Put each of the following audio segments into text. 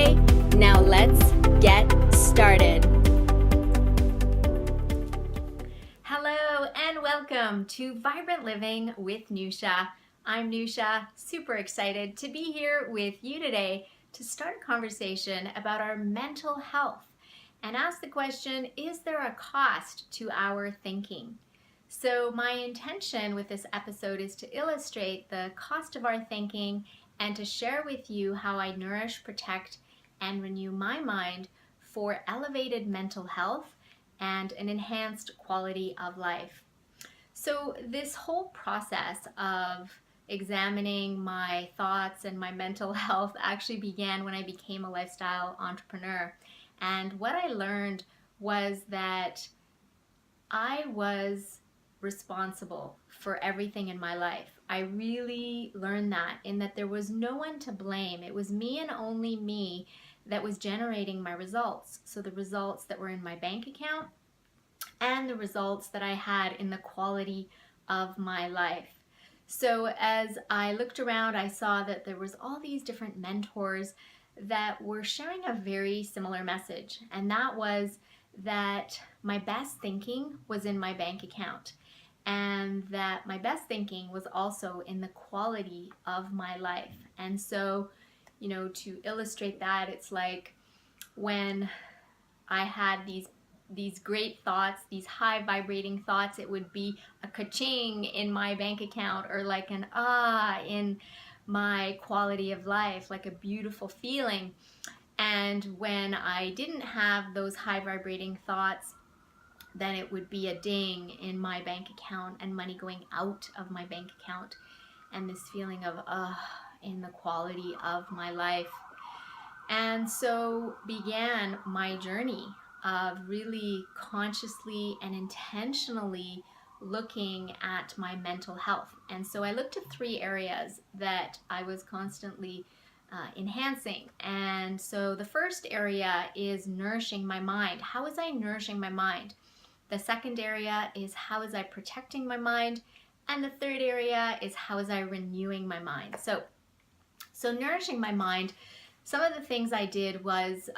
Okay, now let's get started. Hello and welcome to Vibrant Living with Nousha. I'm Nousha, super excited to be here with you today to start a conversation about our mental health and ask the question, is there a cost to our thinking? So my intention with this episode is to illustrate the cost of our thinking and to share with you how I nourish, protect, and renew my mind for elevated mental health and an enhanced quality of life. So this whole process of examining my thoughts and my mental health actually began when I became a lifestyle entrepreneur. And what I learned was that I was responsible for everything in my life. I really learned that in that there was no one to blame. It was me and only me that was generating my results. So the results that were in my bank account and the results that I had in the quality of my life. So as I looked around, I saw that there was all these different mentors that were sharing a very similar message, and that was that my best thinking was in my bank account, and that my best thinking was also in the quality of my life. And so, to illustrate that, it's like when I had these great thoughts, these high vibrating thoughts, it would be a ka-ching in my bank account, or like an in my quality of life, like a beautiful feeling. And when I didn't have those high vibrating thoughts, then it would be a ding in my bank account and money going out of my bank account, and this feeling of in the quality of my life. And so began my journey of really consciously and intentionally looking at my mental health. And so I looked at three areas that I was constantly enhancing. And so the first area is nourishing my mind. How was I nourishing my mind? The second area is how was I protecting my mind? And the third area is how was I renewing my mind? So nourishing my mind, some of the things I did was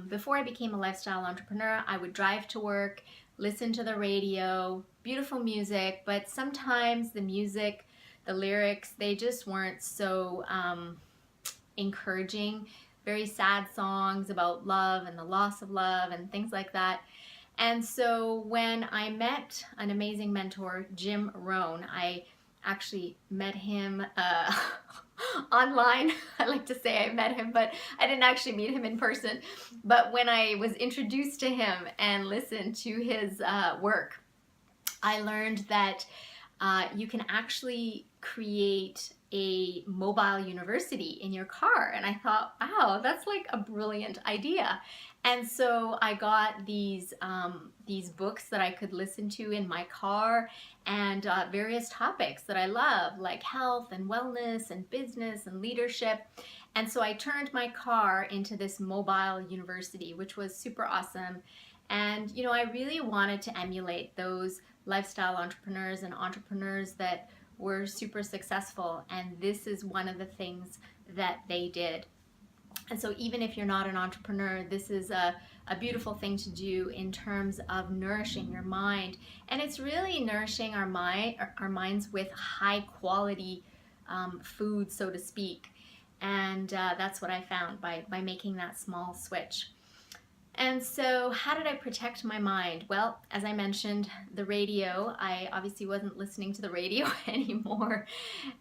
before I became a lifestyle entrepreneur, I would drive to work, listen to the radio, beautiful music, but sometimes the music, the lyrics, they just weren't so encouraging. Very sad songs about love and the loss of love and things like that. And so when I met an amazing mentor, Jim Rohn, I actually met him online. I like to say I met him, but I didn't actually meet him in person. But when I was introduced to him and listened to his work, I learned that you can actually create a mobile university in your car. And I thought, wow, that's like a brilliant idea. And so I got these books that I could listen to in my car, and various topics that I love, like health and wellness and business and leadership. And so I turned my car into this mobile university, which was super awesome. And, I really wanted to emulate those lifestyle entrepreneurs and entrepreneurs that were super successful. And this is one of the things that they did. And so even if you're not an entrepreneur, this is a beautiful thing to do in terms of nourishing your mind. And it's really nourishing our minds with high quality food, so to speak. And that's what I found by making that small switch. And so how did I protect my mind? Well, as I mentioned, the radio, I obviously wasn't listening to the radio anymore.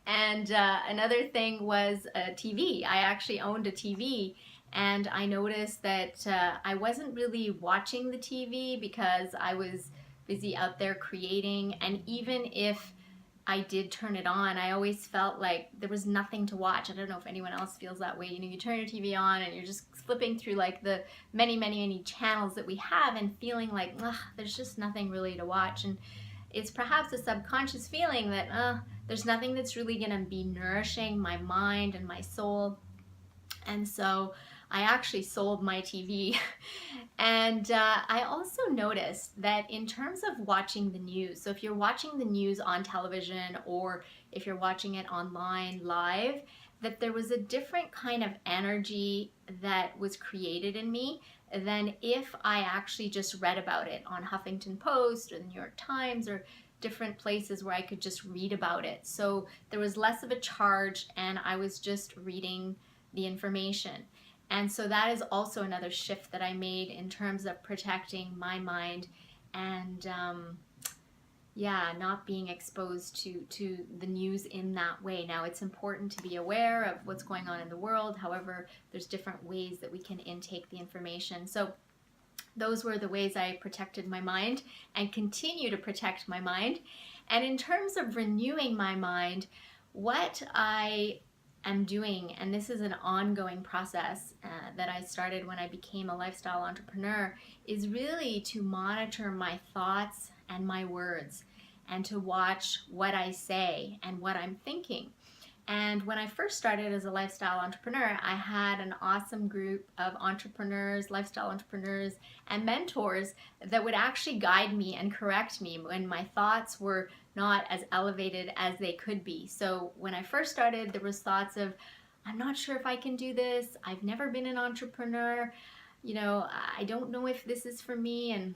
And another thing was a TV. I actually owned a TV, and I noticed that I wasn't really watching the TV because I was busy out there creating. And even if I did turn it on, I always felt like there was nothing to watch. I don't know if anyone else feels that way. You turn your TV on and you're just flipping through like the many channels that we have and feeling like, there's just nothing really to watch. And it's perhaps a subconscious feeling that there's nothing that's really going to be nourishing my mind and my soul. And so I actually sold my TV. And I also noticed that in terms of watching the news, so if you're watching the news on television or if you're watching it online live, that there was a different kind of energy that was created in me than if I actually just read about it on Huffington Post or the New York Times or different places where I could just read about it. So there was less of a charge and I was just reading the information. And so that is also another shift that I made in terms of protecting my mind and not being exposed to the news in that way. Now, it's important to be aware of what's going on in the world. However, there's different ways that we can intake the information. So those were the ways I protected my mind and continue to protect my mind. And in terms of renewing my mind, what I am doing, and this is an ongoing process that I started when I became a lifestyle entrepreneur, is really to monitor my thoughts and my words and to watch what I say and what I'm thinking. And when I first started as a lifestyle entrepreneur, I had an awesome group of entrepreneurs, lifestyle entrepreneurs, and mentors that would actually guide me and correct me when my thoughts were not as elevated as they could be. So when I first started, there was thoughts of, I'm not sure if I can do this. I've never been an entrepreneur. I don't know if this is for me, and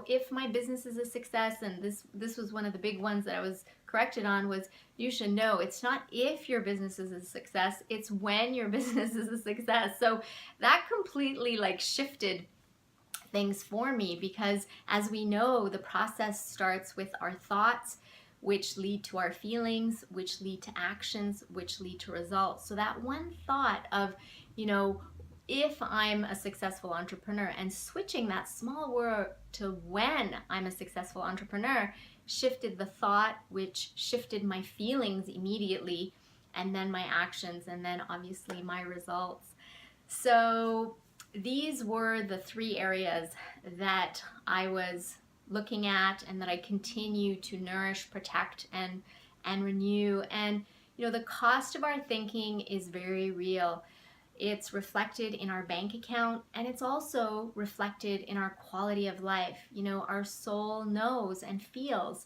if my business is a success. And this was one of the big ones that I was corrected on was, Nousha, no, it's not if your business is a success, it's when your business is a success. So that completely shifted things for me, because as we know, the process starts with our thoughts, which lead to our feelings, which lead to actions, which lead to results. So that one thought of, if I'm a successful entrepreneur, and switching that small word to when I'm a successful entrepreneur shifted the thought, which shifted my feelings immediately, and then my actions, and then obviously my results. So these were the three areas that I was looking at and that I continue to nourish, protect, and renew. And the cost of our thinking is very real. It's reflected in our bank account, and it's also reflected in our quality of life. Our soul knows and feels,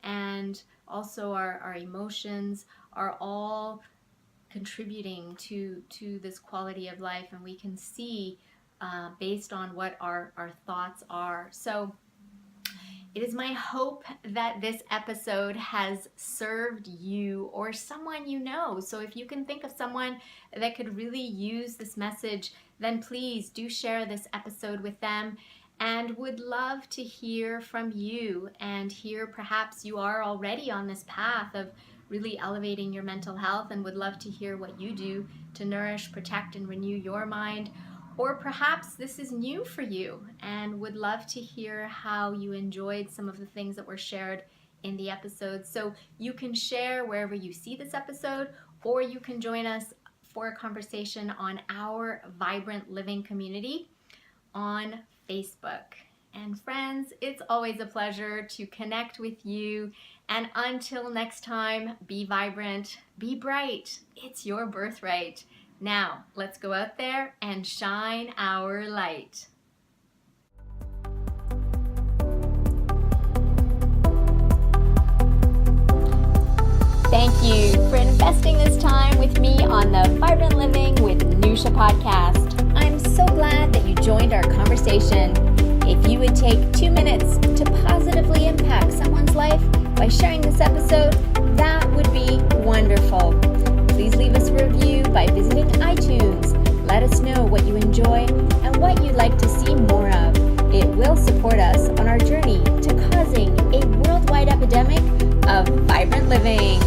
and also our emotions are all contributing to this quality of life, and we can see based on what our thoughts are. So it is my hope that this episode has served you or someone you know. So if you can think of someone that could really use this message, then please do share this episode with them, and would love to hear from you and hear perhaps you are already on this path of really elevating your mental health and would love to hear what you do to nourish, protect, and renew your mind. Or perhaps this is new for you and would love to hear how you enjoyed some of the things that were shared in the episode. So you can share wherever you see this episode, or you can join us for a conversation on our Vibrant Living community on Facebook. And friends, it's always a pleasure to connect with you. And until next time, be vibrant, be bright. It's your birthright. Now, let's go out there and shine our light. Thank you for investing this time with me on the Vibrant Living with Nousha podcast. I'm so glad that you joined our conversation. If you would take 2 minutes to positively impact someone's life by sharing this episode, that would be wonderful. Please leave us a review by visiting iTunes. Let us know what you enjoy and what you'd like to see more of. It will support us on our journey to causing a worldwide epidemic of vibrant living.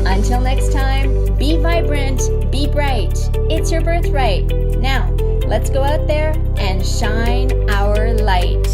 Until next time, be vibrant, be bright. It's your birthright. Now, let's go out there and shine our light.